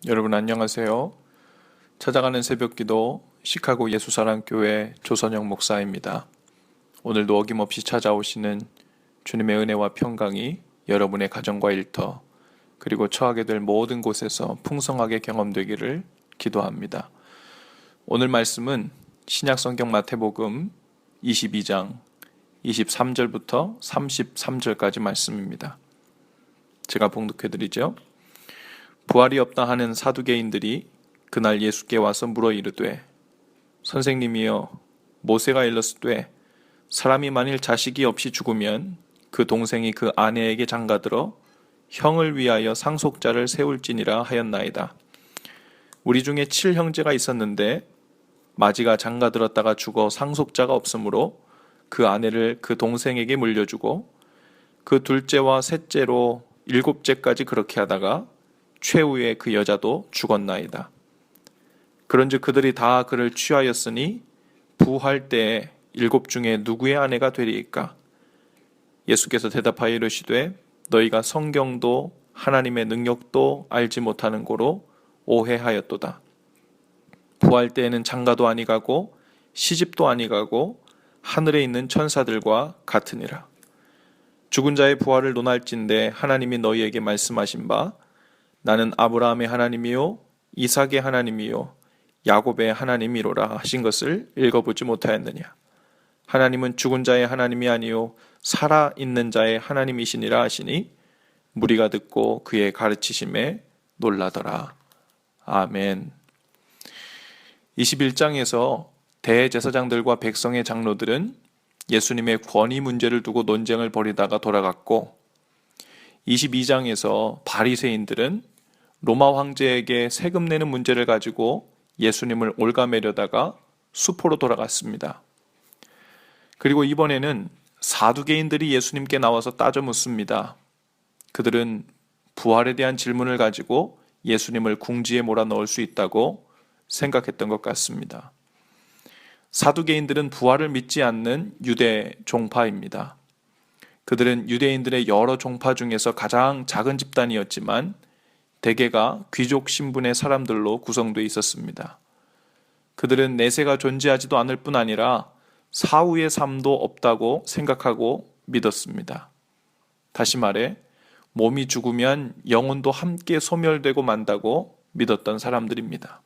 여러분 안녕하세요. 찾아가는 새벽기도 시카고 예수사랑교회 조선영 목사입니다. 오늘도 어김없이 찾아오시는 주님의 은혜와 평강이 여러분의 가정과 일터 그리고 처하게 될 모든 곳에서 풍성하게 경험되기를 기도합니다. 오늘 말씀은 신약성경 마태복음 22장 23절부터 33절까지 말씀입니다. 제가 봉독해드리죠. 부활이 없다 하는 사두개인들이 그날 예수께 와서 물어 이르되 선생님이여 모세가 일렀으되 사람이 만일 자식이 없이 죽으면 그 동생이 그 아내에게 장가들어 형을 위하여 상속자를 세울지니라 하였나이다. 우리 중에 7형제가 있었는데 마지가 장가들었다가 죽어 상속자가 없으므로 그 아내를 그 동생에게 물려주고 그 둘째와 셋째로 7째까지 그렇게 하다가 최후에 그 여자도 죽었나이다. 그런즉 그들이 다 그를 취하였으니 부할 때에 7 중에 누구의 아내가 되리이까? 예수께서 대답하여 이르시되 너희가 성경도 하나님의 능력도 알지 못하는 고로 오해하였도다. 부할 때에는 장가도 아니가고 시집도 아니가고 하늘에 있는 천사들과 같으니라. 죽은 자의 부활을 논할진대 하나님이 너희에게 말씀하신 바 나는 아브라함의 하나님이요 이삭의 하나님이요 야곱의 하나님이로라 하신 것을 읽어보지 못하였느냐. 하나님은 죽은 자의 하나님이 아니요 살아있는 자의 하나님이시니라 하시니 무리가 듣고 그의 가르치심에 놀라더라. 아멘. 21장에서 대제사장들과 백성의 장로들은 예수님의 권위 문제를 두고 논쟁을 벌이다가 돌아갔고 22장에서 바리새인들은 로마 황제에게 세금 내는 문제를 가지고 예수님을 올가매려다가 수포로 돌아갔습니다. 그리고 이번에는 사두개인들이 예수님께 나와서 따져 묻습니다. 그들은 부활에 대한 질문을 가지고 예수님을 궁지에 몰아넣을 수 있다고 생각했던 것 같습니다. 사두개인들은 부활을 믿지 않는 유대 종파입니다. 그들은 유대인들의 여러 종파 중에서 가장 작은 집단이었지만 대개가 귀족 신분의 사람들로 구성되어 있었습니다. 그들은 내세가 존재하지도 않을 뿐 아니라 사후의 삶도 없다고 생각하고 믿었습니다. 다시 말해 몸이 죽으면 영혼도 함께 소멸되고 만다고 믿었던 사람들입니다.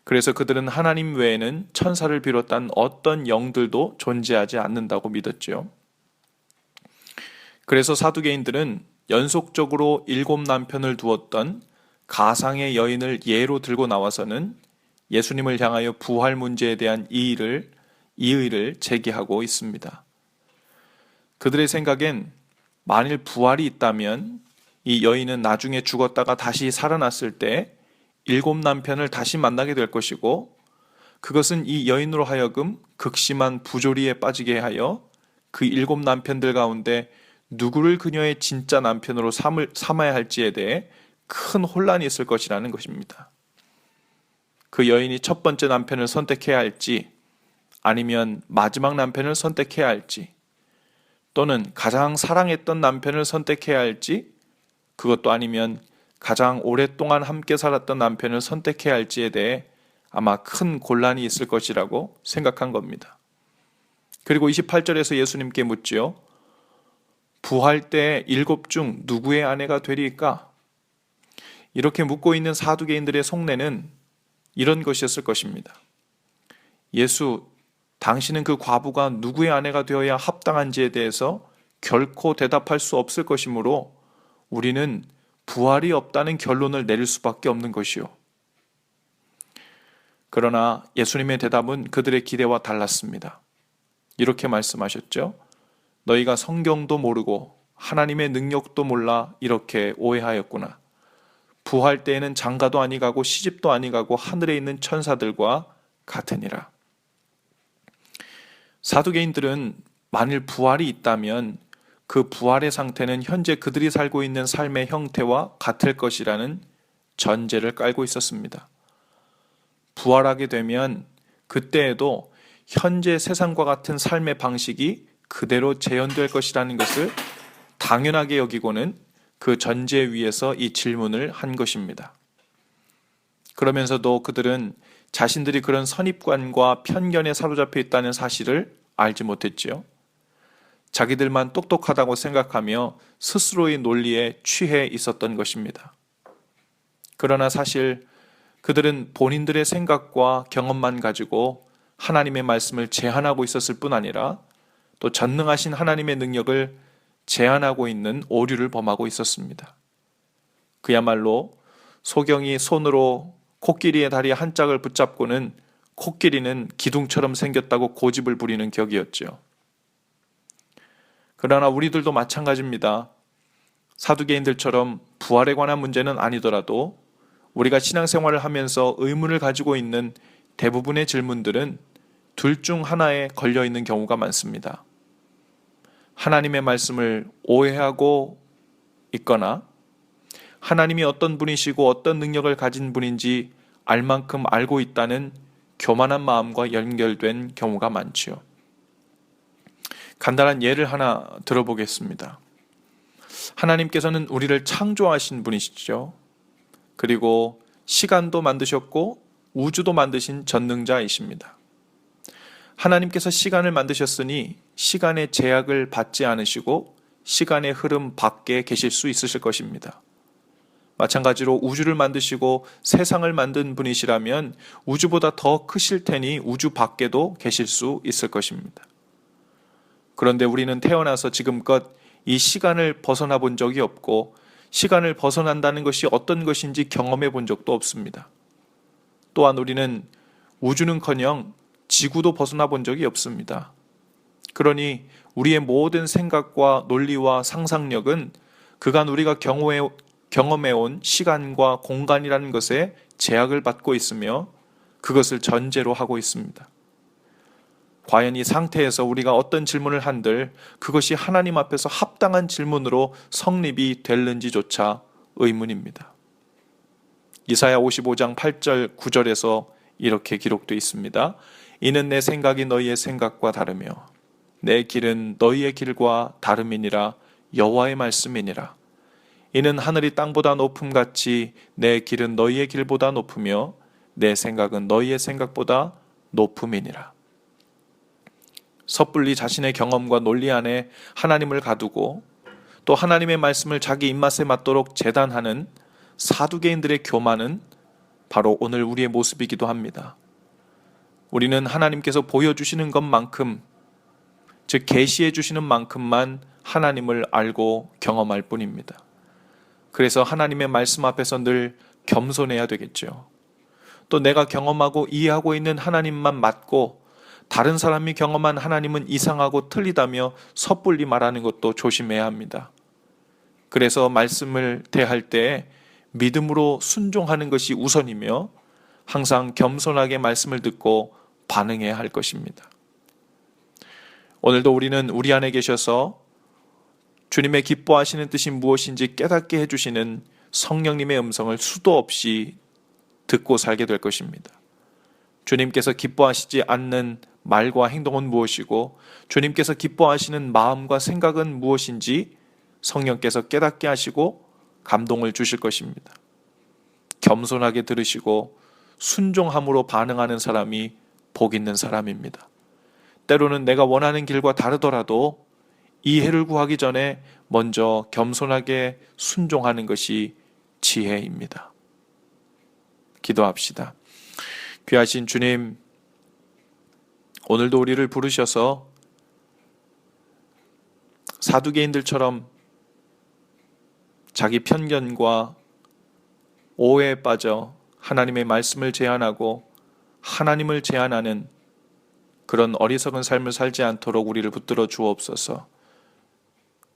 그래서 그들은 하나님 외에는 천사를 비롯한 어떤 영들도 존재하지 않는다고 믿었죠. 그래서 사두개인들은 연속적으로 7 남편을 두었던 가상의 여인을 예로 들고 나와서는 예수님을 향하여 부활 문제에 대한 이의를 제기하고 있습니다. 그들의 생각엔 만일 부활이 있다면 이 여인은 나중에 죽었다가 다시 살아났을 때 7 남편을 다시 만나게 될 것이고 그것은 이 여인으로 하여금 극심한 부조리에 빠지게 하여 그 7 남편들 가운데 누구를 그녀의 진짜 남편으로 삼아야 할지에 대해 큰 혼란이 있을 것이라는 것입니다. 그 여인이 첫 번째 남편을 선택해야 할지 아니면 마지막 남편을 선택해야 할지 또는 가장 사랑했던 남편을 선택해야 할지 그것도 아니면 가장 오랫동안 함께 살았던 남편을 선택해야 할지에 대해 아마 큰 곤란이 있을 것이라고 생각한 겁니다. 그리고 28절에서 예수님께 묻지요. 부활 때 7 중 누구의 아내가 되리까? 이렇게 묻고 있는 사두개인들의 속내는 이런 것이었을 것입니다. 예수, 당신은 그 과부가 누구의 아내가 되어야 합당한지에 대해서 결코 대답할 수 없을 것이므로 우리는 부활이 없다는 결론을 내릴 수밖에 없는 것이요. 그러나 예수님의 대답은 그들의 기대와 달랐습니다. 이렇게 말씀하셨죠. 너희가 성경도 모르고 하나님의 능력도 몰라 이렇게 오해하였구나. 부활 때에는 장가도 아니가고 시집도 아니가고 하늘에 있는 천사들과 같으니라. 사두개인들은 만일 부활이 있다면 그 부활의 상태는 현재 그들이 살고 있는 삶의 형태와 같을 것이라는 전제를 깔고 있었습니다. 부활하게 되면 그때에도 현재 세상과 같은 삶의 방식이 그대로 재현될 것이라는 것을 당연하게 여기고는 그 전제 위에서 이 질문을 한 것입니다. 그러면서도 그들은 자신들이 그런 선입관과 편견에 사로잡혀 있다는 사실을 알지 못했지요. 자기들만 똑똑하다고 생각하며 스스로의 논리에 취해 있었던 것입니다. 그러나 사실 그들은 본인들의 생각과 경험만 가지고 하나님의 말씀을 제한하고 있었을 뿐 아니라 또 전능하신 하나님의 능력을 제한하고 있는 오류를 범하고 있었습니다. 그야말로 소경이 손으로 코끼리의 다리 한 짝을 붙잡고는 코끼리는 기둥처럼 생겼다고 고집을 부리는 격이었죠. 그러나 우리들도 마찬가지입니다. 사두개인들처럼 부활에 관한 문제는 아니더라도 우리가 신앙생활을 하면서 의문을 가지고 있는 대부분의 질문들은 둘 중 하나에 걸려 있는 경우가 많습니다. 하나님의 말씀을 오해하고 있거나 하나님이 어떤 분이시고 어떤 능력을 가진 분인지 알 만큼 알고 있다는 교만한 마음과 연결된 경우가 많지요. 간단한 예를 하나 들어보겠습니다. 하나님께서는 우리를 창조하신 분이시죠. 그리고 시간도 만드셨고 우주도 만드신 전능자이십니다. 하나님께서 시간을 만드셨으니 시간의 제약을 받지 않으시고 시간의 흐름 밖에 계실 수 있으실 것입니다. 마찬가지로 우주를 만드시고 세상을 만든 분이시라면 우주보다 더 크실 테니 우주 밖에도 계실 수 있을 것입니다. 그런데 우리는 태어나서 지금껏 이 시간을 벗어나 본 적이 없고 시간을 벗어난다는 것이 어떤 것인지 경험해 본 적도 없습니다. 또한 우리는 우주는커녕 지구도 벗어나 본 적이 없습니다. 그러니 우리의 모든 생각과 논리와 상상력은 그간 우리가 경험해온 시간과 공간이라는 것에 제약을 받고 있으며 그것을 전제로 하고 있습니다. 과연 이 상태에서 우리가 어떤 질문을 한들 그것이 하나님 앞에서 합당한 질문으로 성립이 될는지조차 의문입니다. 이사야 55장 8절 9절에서 이렇게 기록되어 있습니다. 이는 내 생각이 너희의 생각과 다르며 내 길은 너희의 길과 다름이니라. 여호와의 말씀이니라. 이는 하늘이 땅보다 높음같이 내 길은 너희의 길보다 높으며 내 생각은 너희의 생각보다 높음이니라. 섣불리 자신의 경험과 논리 안에 하나님을 가두고 또 하나님의 말씀을 자기 입맛에 맞도록 재단하는 사두개인들의 교만은 바로 오늘 우리의 모습이기도 합니다. 우리는 하나님께서 보여주시는 것만큼, 즉 계시해 주시는 만큼만 하나님을 알고 경험할 뿐입니다. 그래서 하나님의 말씀 앞에서 늘 겸손해야 되겠죠. 또 내가 경험하고 이해하고 있는 하나님만 맞고 다른 사람이 경험한 하나님은 이상하고 틀리다며 섣불리 말하는 것도 조심해야 합니다. 그래서 말씀을 대할 때 믿음으로 순종하는 것이 우선이며 항상 겸손하게 말씀을 듣고 반응해야 할 것입니다. 오늘도 우리는 우리 안에 계셔서 주님의 기뻐하시는 뜻이 무엇인지 깨닫게 해주시는 성령님의 음성을 수도 없이 듣고 살게 될 것입니다. 주님께서 기뻐하시지 않는 말과 행동은 무엇이고 주님께서 기뻐하시는 마음과 생각은 무엇인지 성령께서 깨닫게 하시고 감동을 주실 것입니다. 겸손하게 들으시고 순종함으로 반응하는 사람이 복 있는 사람입니다. 때로는 내가 원하는 길과 다르더라도 이해를 구하기 전에 먼저 겸손하게 순종하는 것이 지혜입니다. 기도합시다. 귀하신 주님, 오늘도 우리를 부르셔서 사두개인들처럼 자기 편견과 오해에 빠져 하나님의 말씀을 제한하고 하나님을 제한하는 그런 어리석은 삶을 살지 않도록 우리를 붙들어 주옵소서.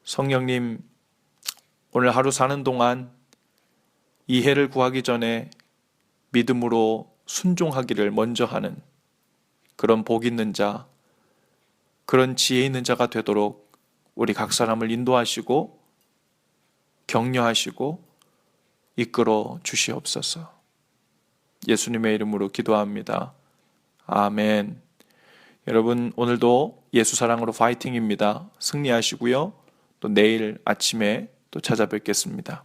성령님, 오늘 하루 사는 동안 이해를 구하기 전에 믿음으로 순종하기를 먼저 하는 그런 복 있는 자, 그런 지혜 있는 자가 되도록 우리 각 사람을 인도하시고 격려하시고 이끌어 주시옵소서. 예수님의 이름으로 기도합니다. 아멘. 여러분, 오늘도 예수 사랑으로 파이팅입니다. 승리하시고요. 또 내일 아침에 또 찾아뵙겠습니다.